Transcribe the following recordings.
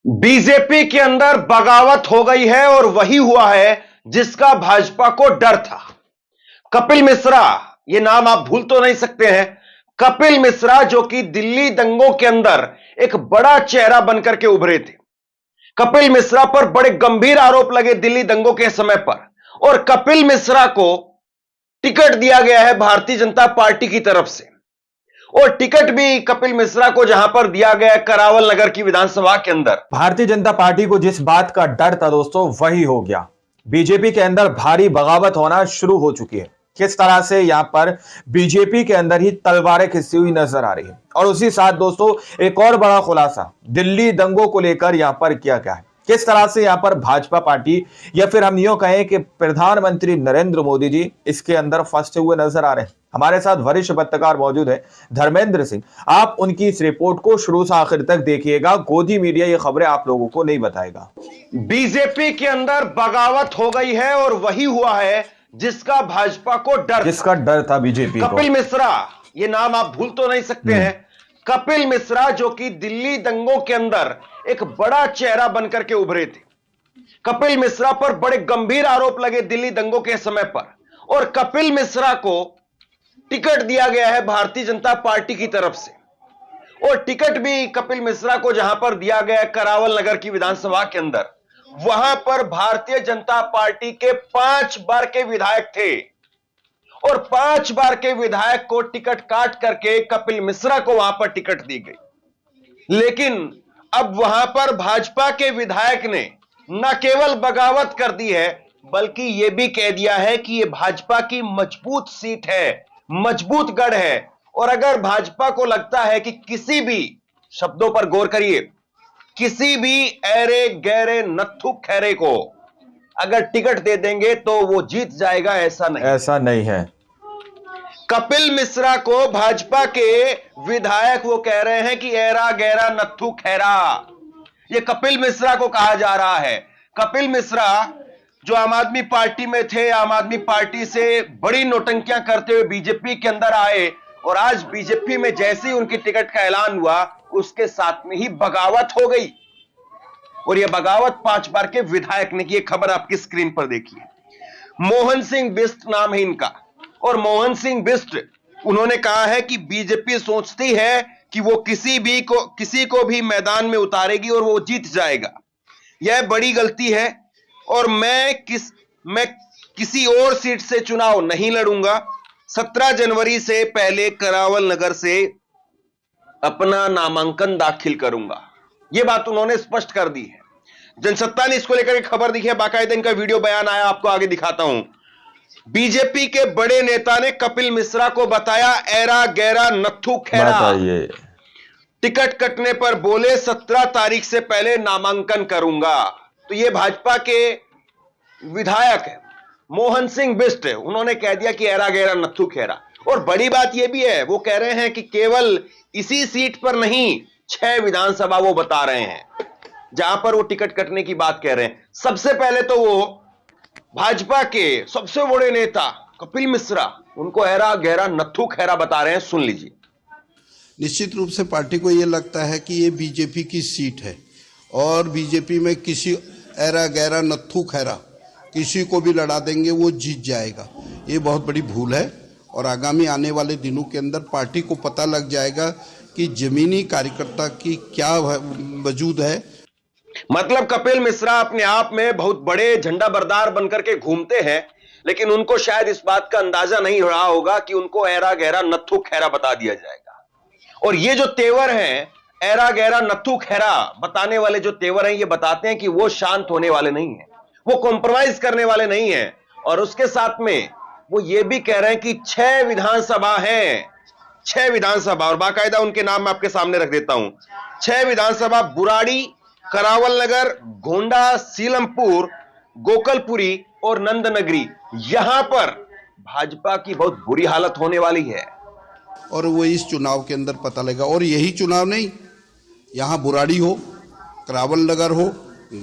BJP के अंदर बगावत हो गई है और वही हुआ है जिसका भाजपा को डर था। कपिल मिश्रा, ये नाम आप भूल तो नहीं सकते हैं। कपिल मिश्रा जो कि दिल्ली दंगों के अंदर एक बड़ा चेहरा बनकर के उभरे थे। कपिल मिश्रा पर बड़े गंभीर आरोप लगे दिल्ली दंगों के समय पर, और कपिल मिश्रा को टिकट दिया गया है भारतीय जनता पार्टी की तरफ से। और टिकट भी कपिल मिश्रा को जहां पर दिया गया है करावल नगर की विधानसभा के अंदर। भारतीय जनता पार्टी को जिस बात का डर था दोस्तों, वही हो गया। बीजेपी के अंदर भारी बगावत होना शुरू हो चुकी है। किस तरह से यहां पर बीजेपी के अंदर ही तलवारें खिंची हुई नजर आ रही है। और उसी साथ दोस्तों एक और बड़ा खुलासा दिल्ली दंगों को लेकर यहां पर किया गया है। किस तरह से यहां पर भाजपा पार्टी, या फिर हम यूं कहें कि प्रधानमंत्री नरेंद्र मोदी जी इसके अंदर फंसे हुए नजर आ रहे हैं। हमारे साथ वरिष्ठ पत्रकार मौजूद है धर्मेंद्र सिंह। आप उनकी इस रिपोर्ट को शुरू से आखिर तक देखिएगा। गोदी मीडिया ये खबरें आप लोगों को नहीं बताएगा। बीजेपी के अंदर बगावत हो गई है और वही हुआ है जिसका भाजपा को डर, जिसका डर था बीजेपी को। कपिल मिश्रा, ये नाम आप भूल तो नहीं सकते हैं। कपिल मिश्रा जो कि दिल्ली दंगों के अंदर एक बड़ा चेहरा बनकर के उभरे थे। कपिल मिश्रा पर बड़े गंभीर आरोप लगे दिल्ली दंगों के समय पर, और कपिल मिश्रा को टिकट दिया गया है भारतीय जनता पार्टी की तरफ से। और टिकट भी कपिल मिश्रा को जहां पर दिया गया है करावल नगर की विधानसभा के अंदर, वहां पर भारतीय जनता पार्टी के 5 बार के विधायक थे, और 5 बार के विधायक को टिकट काट करके कपिल मिश्रा को वहां पर टिकट दी गई। लेकिन अब वहां पर भाजपा के विधायक ने न केवल बगावत कर दी है, बल्कि यह भी कह दिया है कि यह भाजपा की मजबूत सीट है, मजबूत गढ़ है। और अगर भाजपा को लगता है कि किसी भी, शब्दों पर गौर करिए, किसी भी ऐरे गहरे नत्थु खैरे को अगर टिकट दे देंगे तो वो जीत जाएगा, ऐसा नहीं है। कपिल मिश्रा को भाजपा के विधायक वो कह रहे हैं कि ऐरा गहरा नत्थु खैरा, ये कपिल मिश्रा को कहा जा रहा है। कपिल मिश्रा जो आम आदमी पार्टी में थे, आम आदमी पार्टी से बड़ी नौटंकियां करते हुए बीजेपी के अंदर आए, और आज बीजेपी में जैसे ही उनकी टिकट का ऐलान हुआ, उसके साथ में ही बगावत हो गई। और यह बगावत 5 बार के विधायक ने की। खबर आपकी स्क्रीन पर देखिए। मोहन सिंह बिष्ट नाम है इनका, और मोहन सिंह बिष्ट उन्होंने कहा है कि बीजेपी सोचती है कि वो किसी को भी मैदान में उतारेगी और वो जीत जाएगा। यह बड़ी गलती है, और मैं किसी और सीट से चुनाव नहीं लड़ूंगा। 17 जनवरी से पहले करावल नगर से अपना नामांकन दाखिल करूंगा, यह बात उन्होंने स्पष्ट कर दी है। जनसत्ता ने इसको लेकर खबर दी है, बाकायदा इनका वीडियो बयान आया, आपको आगे दिखाता हूं। बीजेपी के बड़े नेता ने कपिल मिश्रा को बताया ऐरा गहरा नत्थु खैरा। टिकट कटने पर बोले 17 तारीख से पहले नामांकन करूंगा। तो ये भाजपा के विधायक है मोहन सिंह बिष्ट, उन्होंने कह दिया कि ऐरा गहरा नत्थु खैरा। और बड़ी बात यह भी है, वो कह रहे हैं कि केवल इसी सीट पर नहीं, 6 विधानसभा वो बता रहे हैं जहां पर वो टिकट कटने की बात कह रहे हैं। सबसे पहले तो वो भाजपा के सबसे बड़े नेता कपिल मिश्रा उनको ऐरा गहरा नत्थु खैरा बता रहे हैं, सुन लीजिए। निश्चित रूप से पार्टी को यह लगता है कि ये बीजेपी की सीट है, और बीजेपी में किसी ऐरा गहरा नत्थु खैरा किसी को भी लड़ा देंगे, वो जीत जाएगा। ये बहुत बड़ी भूल है, और आगामी आने वाले दिनों के अंदर पार्टी को पता लग जाएगा कि जमीनी कार्यकर्ता की क्या वजूद है। मतलब कपिल मिश्रा अपने आप में बहुत बड़े झंडा बरदार बनकर के घूमते हैं, लेकिन उनको शायद इस बात का अंदाजा नहीं रहा होगा कि उनको ऐरा गहरा नत्थु खैरा बता दिया जाएगा। और ये जो तेवर हैं, ऐरा गहरा नत्थु खैरा बताने वाले जो तेवर हैं, ये बताते हैं कि वो शांत होने वाले नहीं हैं, वो कॉम्प्रोमाइज करने वाले नहीं हैं। और उसके साथ में वो ये भी कह रहे हैं कि 6 विधानसभा हैं, 6 विधानसभा, और बाकायदा उनके नाम मैं आपके सामने रख देता हूं। 6 विधानसभा, बुराड़ी, करावल नगर, गोंडा, सीलमपुर, गोकलपुरी और नंदनगरी, यहां पर भाजपा की बहुत बुरी हालत होने वाली है। और वो इस चुनाव के अंदर पता लगेगा। और यही चुनाव नहीं, यहाँ बुराड़ी हो, करावल नगर हो,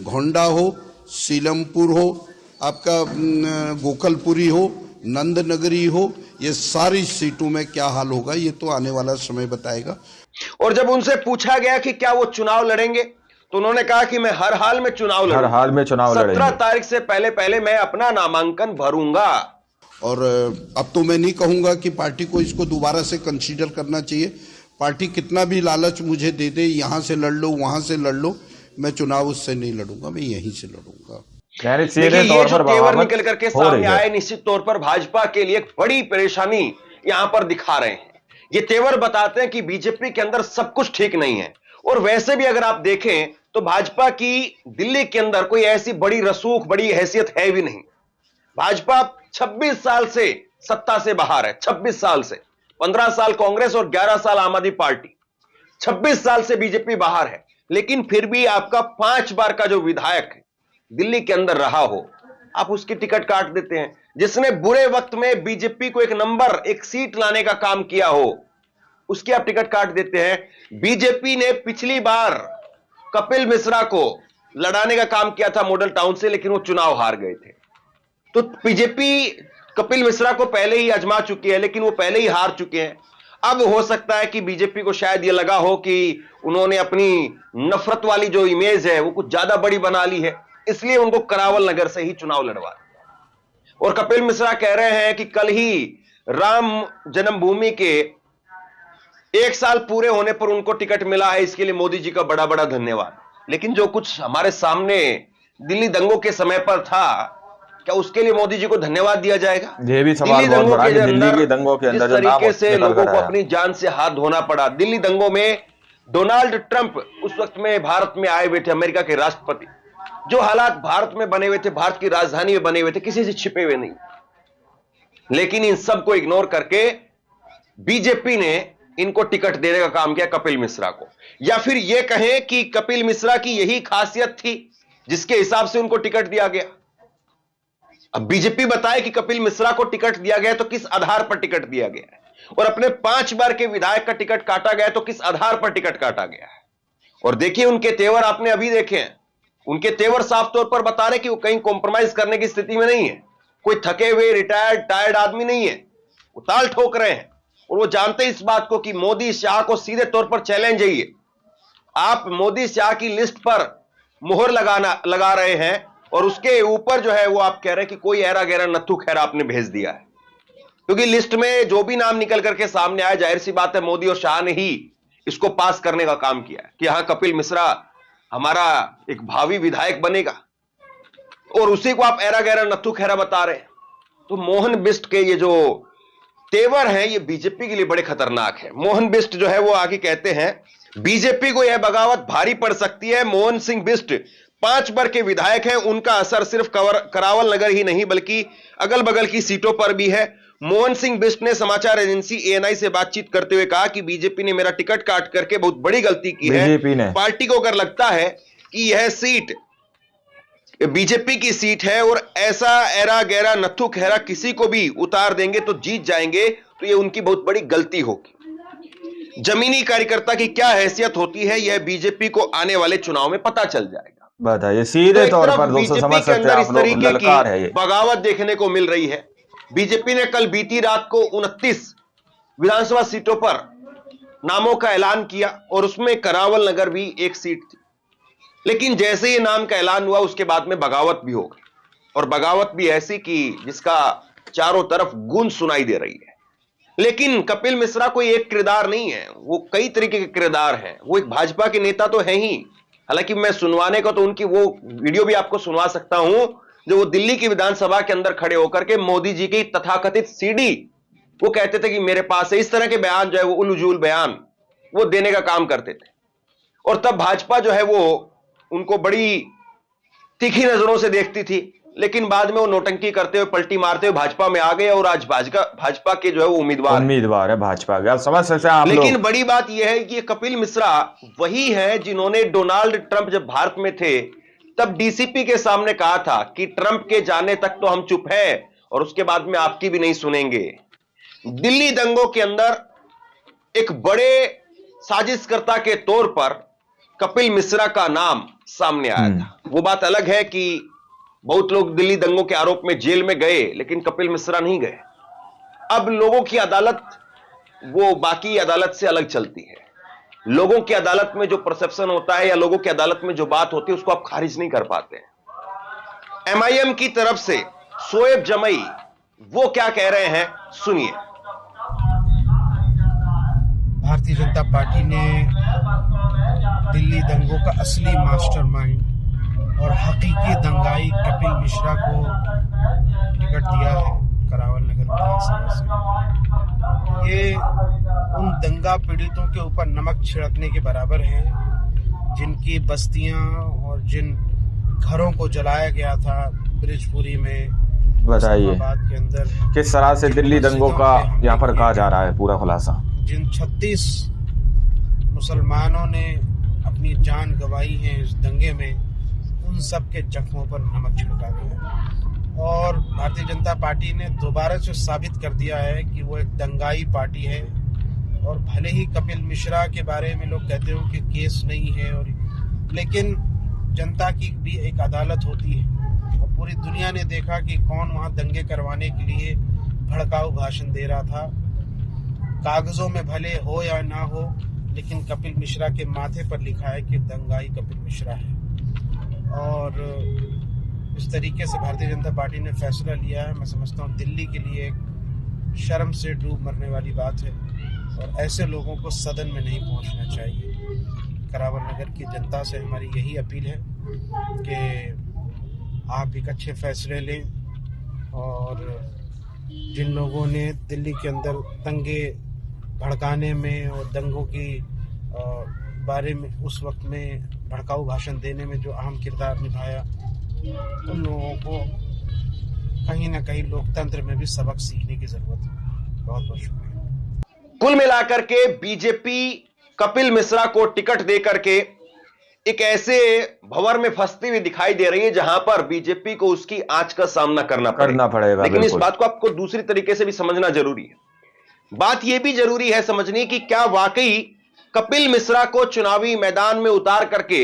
गोंडा हो, सीलमपुर हो, आपका गोकलपुरी हो, नंदनगरी हो, ये सारी सीटों में क्या हाल होगा, ये तो आने वाला समय बताएगा। और जब उनसे पूछा गया कि क्या वो चुनाव लड़ेंगे, तो उन्होंने कहा कि मैं हर हाल में चुनाव हर हाल में चुनाव 17 लड़ेंगे। तारीख से पहले पहले मैं अपना नामांकन भरूंगा। और अब तो मैं नहीं कहूंगा कि पार्टी को इसको दोबारा से कंसीडर करना चाहिए। पार्टी कितना भी लालच मुझे दे दे, यहां से लड़ लो वहां से लड़ लो, मैं चुनाव उससे नहीं लड़ूंगा, मैं यहीं से लड़ूंगा। यानी देखिए सीधे ये तौर जो पर तेवर बगावत निकल करके हो रही सामने है। आए, निश्चित तौर पर भाजपा के लिए एक बड़ी परेशानी यहां पर दिखा रहे हैं। ये तेवर बताते हैं कि बीजेपी के अंदर सब कुछ ठीक नहीं है। और वैसे भी अगर आप देखें तो भाजपा की दिल्ली के अंदर कोई ऐसी बड़ी रसूख, बड़ी हैसियत है भी नहीं। भाजपा 26 साल से सत्ता से बाहर है, 26 साल से, 15 साल कांग्रेस और 11 साल आम आदमी पार्टी, 26 साल से बीजेपी बाहर है। लेकिन फिर भी आपका 5 बार का जो विधायक दिल्ली के अंदर रहा हो, आप उसकी टिकट काट देते हैं। जिसने बुरे वक्त में बीजेपी को एक नंबर, एक सीट लाने का काम किया हो, उसकी आप टिकट काट देते हैं। बीजेपी ने पिछली बार कपिल मिश्रा को लड़ाने का काम किया था मॉडल टाउन से, लेकिन वो चुनाव हार गए थे। तो बीजेपी कपिल मिश्रा को पहले ही आजमा चुकी है, लेकिन वो पहले ही हार चुके हैं। अब हो सकता है कि बीजेपी को शायद ये लगा हो कि उन्होंने अपनी नफरत वाली जो इमेज है वो कुछ ज्यादा बड़ी बना ली है, इसलिए उनको करावल नगर से ही चुनाव लड़वा दिया। और कपिल मिश्रा कह रहे हैं कि कल ही राम जन्मभूमि के 1 साल पूरे होने पर उनको टिकट मिला है, इसके लिए मोदी जी का बड़ा बड़ा धन्यवाद। लेकिन जो कुछ हमारे सामने दिल्ली दंगों के समय पर था, क्या उसके लिए मोदी जी को धन्यवाद दिया जाएगा? ये भी सवाल बहुत बड़ा कि दिल्ली के दंगों के अंदर जिस जो नाम तरीके से निकल लोगों कर को आया। अपनी जान से हाथ धोना पड़ा दिल्ली दंगों में। डोनाल्ड ट्रंप उस वक्त में भारत में आए हुए थे, अमेरिका के राष्ट्रपति। जो हालात भारत में बने हुए थे, भारत की राजधानी में बने हुए थे, किसी से छिपे हुए नहीं। लेकिन इन सबको इग्नोर करके बीजेपी ने इनको टिकट देने का काम किया कपिल मिश्रा को। या फिर यह कहें कि कपिल मिश्रा की यही खासियत थी जिसके हिसाब से उनको टिकट दिया गया। अब बीजेपी बताए कि कपिल मिश्रा को टिकट दिया गया तो किस आधार पर टिकट दिया गया है, और अपने 5 बार के विधायक का टिकट काटा गया तो किस आधार पर टिकट काटा गया है। और देखिए उनके तेवर आपने अभी देखे हैं। उनके तेवर साफ तौर पर बता रहे कि वो कहीं कॉम्प्रोमाइज करने की स्थिति में नहीं है। कोई थके हुए रिटायर्ड टायर्ड आदमी नहीं है, वो ताल ठोक रहे हैं। और वो जानते इस बात को कि मोदी शाह को सीधे तौर पर चैलेंज है ये। आप मोदी शाह की लिस्ट पर मुहर लगा रहे हैं और उसके ऊपर जो है वो आप कह रहे हैं कि कोई ऐरा गैरा नत्थू खैरा आपने भेज दिया है। क्योंकि लिस्ट में जो भी नाम निकल करके सामने आया, जाहिर सी बात है मोदी और शाह ने ही इसको पास करने का काम किया है कि हाँ कपिल मिश्रा हमारा एक भावी विधायक बनेगा, और उसी को आप ऐरा गैरा नत्थू खैरा बता रहे हैं। तो मोहन बिष्ट के ये जो तेवर हैं ये बीजेपी के लिए बड़े खतरनाक है। मोहन बिष्ट जो है वो आगे कहते हैं बीजेपी को यह बगावत भारी पड़ सकती है। मोहन सिंह बिष्ट 5 बार के विधायक हैं, उनका असर सिर्फ करावल नगर ही नहीं बल्कि अगल बगल की सीटों पर भी है। मोहन सिंह बिष्ट ने समाचार एजेंसी एएनआई से बातचीत करते हुए कहा कि बीजेपी ने मेरा टिकट काट करके बहुत बड़ी गलती की है। पार्टी को अगर लगता है कि यह सीट बीजेपी की सीट है और ऐसा ऐरा गैरा नत्थू खैरा किसी को भी उतार देंगे तो जीत जाएंगे, तो यह उनकी बहुत बड़ी गलती होगी। जमीनी कार्यकर्ता की क्या हैसियत होती है यह बीजेपी को आने वाले चुनाव में पता चल जाएगा। बताइए सीधे तौर पर दोस्तों समझ सकते हैं आप लोग, ललकार है ये। बगावत देखने को मिल रही है। बीजेपी ने कल बीती रात को 29 विधानसभा सीटों पर नामों का ऐलान किया और उसमें करावल नगर भी एक सीट थी। लेकिन जैसे ही नाम का ऐलान हुआ उसके बाद में बगावत भी हो गई, और बगावत भी ऐसी कि जिसका चारों तरफ गूंज सुनाई दे रही है। लेकिन कपिल मिश्रा कोई एक किरदार नहीं है, वो कई तरीके के किरदार हैं। वो एक भाजपा के नेता तो है ही, हालांकि मैं सुनवाने को तो उनकी वो वीडियो भी आपको सुनवा सकता हूं जो वो दिल्ली की विधानसभा के अंदर खड़े होकर के मोदी जी की तथाकथित सीडी वो कहते थे कि मेरे पास है, इस तरह के बयान जो है वो उलझुल बयान वो देने का काम करते थे। और तब भाजपा जो है वो उनको बड़ी तीखी नजरों से देखती थी, लेकिन बाद में वो नोटंकी करते हुए पलटी मारते हुए भाजपा में आ गए और आज भाजपा के जो है वो उम्मीदवार है भाजपा के। आप समझ सकते हैं आप लोग। लेकिन बड़ी बात यह है कि कपिल मिश्रा वही है जिन्होंने डोनाल्ड ट्रंप जब भारत में थे तब डीसीपी के सामने कहा था कि ट्रंप के जाने तक तो हम चुप है और उसके बाद में आपकी भी नहीं सुनेंगे। दिल्ली दंगों के अंदर एक बड़े साजिशकर्ता के तौर पर कपिल मिश्रा का नाम सामने आया था। वो बात अलग है कि बहुत लोग दिल्ली दंगों के आरोप में जेल में गए, लेकिन कपिल मिश्रा नहीं गए। अब लोगों की अदालत वो बाकी अदालत से अलग चलती है। लोगों की अदालत में जो परसेप्शन होता है या लोगों की अदालत में जो बात होती है उसको आप खारिज नहीं कर पाते हैं। एमआईएम की तरफ से शोएब जमई वो क्या कह रहे हैं, सुनिए। भारतीय जनता पार्टी ने दिल्ली दंगों का असली मास्टरमाइंड और हकीकी दंगाई कपिल मिश्रा को टिकट दिया है करावल नगर विधानसभा से। ये उन दंगा पीड़ितों के ऊपर नमक छिड़कने के बराबर है जिनकी बस्तियां और जिन घरों को जलाया गया था ब्रिजपुरी में, बताइए के अंदर किस तरह से दिल्ली दंगों का यहाँ पर कहा जा रहा है पूरा खुलासा। जिन 36 मुसलमानों ने अपनी जान गंवाई है इस दंगे में, उन सब के जख्मों पर नमक छिड़का गया। और भारतीय जनता पार्टी ने दोबारा से साबित कर दिया है कि वो एक दंगाई पार्टी है। और भले ही कपिल मिश्रा के बारे में लोग कहते हो कि केस नहीं है, और लेकिन जनता की भी एक अदालत होती है और पूरी दुनिया ने देखा कि कौन वहाँ दंगे करवाने के लिए भड़काऊ भाषण दे रहा था। कागजों में भले हो या ना हो, लेकिन कपिल मिश्रा के माथे पर लिखा है कि दंगाई कपिल मिश्रा है। और इस तरीके से भारतीय जनता पार्टी ने फैसला लिया है, मैं समझता हूँ दिल्ली के लिए एक शर्म से डूब मरने वाली बात है और ऐसे लोगों को सदन में नहीं पहुंचना चाहिए। करावल नगर की जनता से हमारी यही अपील है कि आप एक अच्छे फैसले लें और जिन लोगों ने दिल्ली के अंदर दंगे भड़काने में और दंगों की बारे में उस वक्त में भड़काऊ भाषण देने में जो अहम किरदार निभाया, उन लोगों को कहीं ना कहीं लोकतंत्र में भी सबक सीखने की जरूरत है। बहुत बहुत शुक्रिया। कुल मिलाकर के बीजेपी कपिल मिश्रा को टिकट देकर के एक ऐसे भंवर में फंसती हुई दिखाई दे रही है जहां पर बीजेपी को उसकी आंच का सामना करना पड़ेगा। लेकिन इस बात को आपको दूसरी तरीके से भी समझना जरूरी है। बात यह भी जरूरी है समझने की क्या वाकई कपिल मिश्रा को चुनावी मैदान में उतार करके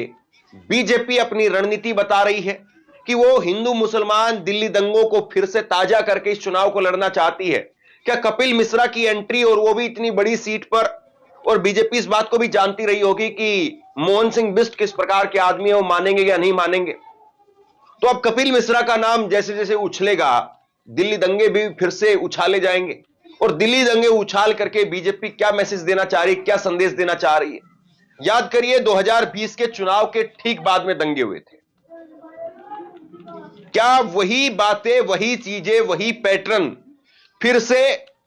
बीजेपी अपनी रणनीति बता रही है कि वो हिंदू मुसलमान दिल्ली दंगों को फिर से ताजा करके इस चुनाव को लड़ना चाहती है। क्या कपिल मिश्रा की एंट्री और वो भी इतनी बड़ी सीट पर, और बीजेपी इस बात को भी जानती रही होगी कि मोहन सिंह बिष्ट किस प्रकार के आदमी है, वो मानेंगे या नहीं मानेंगे। तो अब कपिल मिश्रा का नाम जैसे जैसे उछलेगा, दिल्ली दंगे भी फिर से उछाले जाएंगे। और दिल्ली दंगे उछाल करके बीजेपी क्या मैसेज देना चाह रही है, क्या संदेश देना चाह रही है। याद करिए 2020 के चुनाव के ठीक बाद में दंगे हुए थे। क्या वही बातें, वही चीजें, वही पैटर्न फिर से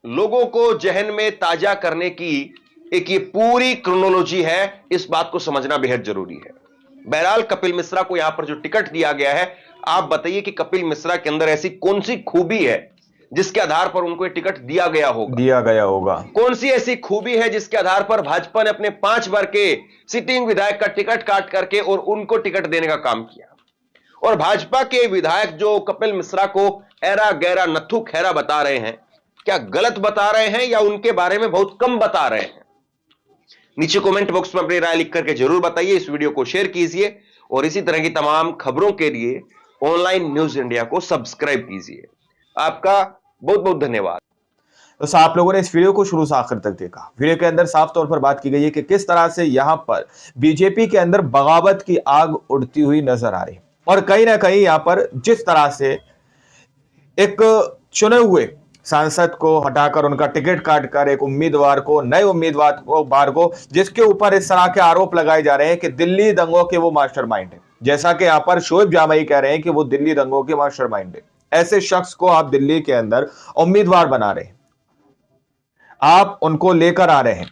लोगों को जहन में ताजा करने की एक ये पूरी क्रोनोलॉजी है, इस बात को समझना बेहद जरूरी है। बहरहाल कपिल मिश्रा को यहां पर जो टिकट दिया गया है, आप बताइए कि कपिल मिश्रा के अंदर ऐसी कौन सी खूबी है जिसके आधार पर उनको टिकट दिया गया होगा। कौन सी ऐसी खूबी है जिसके आधार पर भाजपा ने अपने 5 बार के सिटिंग विधायक का टिकट काट करके और उनको टिकट देने का काम किया। और भाजपा के विधायक जो कपिल मिश्रा को ऐरा गैरा नत्थू खैरा बता रहे हैं, क्या गलत बता रहे हैं या उनके बारे में बहुत कम बता रहे हैं? नीचे कमेंट बॉक्स में अपनी राय लिख करके जरूर बताइए। इस वीडियो को शेयर कीजिए और इसी तरह की तमाम खबरों के लिए ऑनलाइन न्यूज इंडिया को सब्सक्राइब कीजिए। आपका बहुत बहुत धन्यवाद। तो आप लोगों ने इस वीडियो को शुरू से आखिर तक देखा। वीडियो के अंदर साफ तौर पर बात की गई है कि किस तरह से यहां पर बीजेपी के अंदर बगावत की आग उड़ती हुई नजर आ रही है और कहीं ना कहीं यहां पर जिस तरह से एक चुने हुए सांसद को हटाकर उनका टिकट काटकर एक उम्मीदवार को, नए उम्मीदवार को जिसके ऊपर इस तरह के आरोप लगाए जा रहे हैं कि दिल्ली दंगों के वो मास्टरमाइंड है, जैसा कि यहां पर शोएब जामई कह रहे हैं कि वो दिल्ली दंगों के मास्टरमाइंड है। ऐसे शख्स को आप दिल्ली के अंदर उम्मीदवार बना रहे हैं, आप उनको लेकर आ रहे हैं,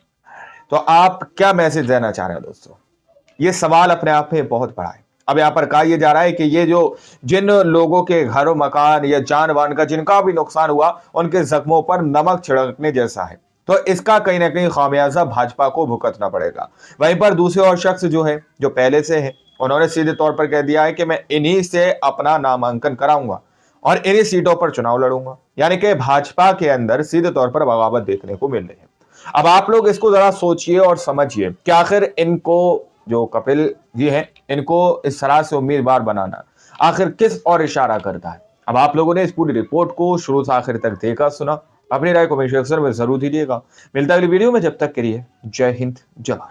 तो आप क्या मैसेज देना चाह रहे हैं दोस्तों? ये सवाल अपने आप में बहुत बड़ा है। अब यहां पर कहा यह जा रहा है कि ये जो जिन लोगों के घरों मकान या जान वान का जिनका भी नुकसान हुआ, उनके जख्मों पर नमक छिड़कने जैसा है, तो इसका कहीं ना कहीं खामियाजा भाजपा को भुगतना पड़ेगा। वहीं पर दूसरे और शख्स जो है, जो पहले से है, उन्होंने सीधे तौर पर कह दिया है कि मैं इन्हीं से अपना नामांकन कराऊंगा और इन्हीं सीटों पर चुनाव लड़ूंगा। यानी कि भाजपा के अंदर सीधे तौर पर बगावत देखने को मिल रही है। अब आप लोग इसको जरा सोचिए और समझिए कि आखिर इनको, जो कपिल जी हैं, इनको इस तरह से उम्मीदवार बनाना आखिर किस और इशारा करता है। अब आप लोगों ने इस पूरी रिपोर्ट को शुरू से आखिर तक देखा, सुना, अपनी राय कमेंट सेक्शन में जरूर दीजिएगा। मिलता है अगली वीडियो में, जब तक के लिए जय हिंद, जय भारत।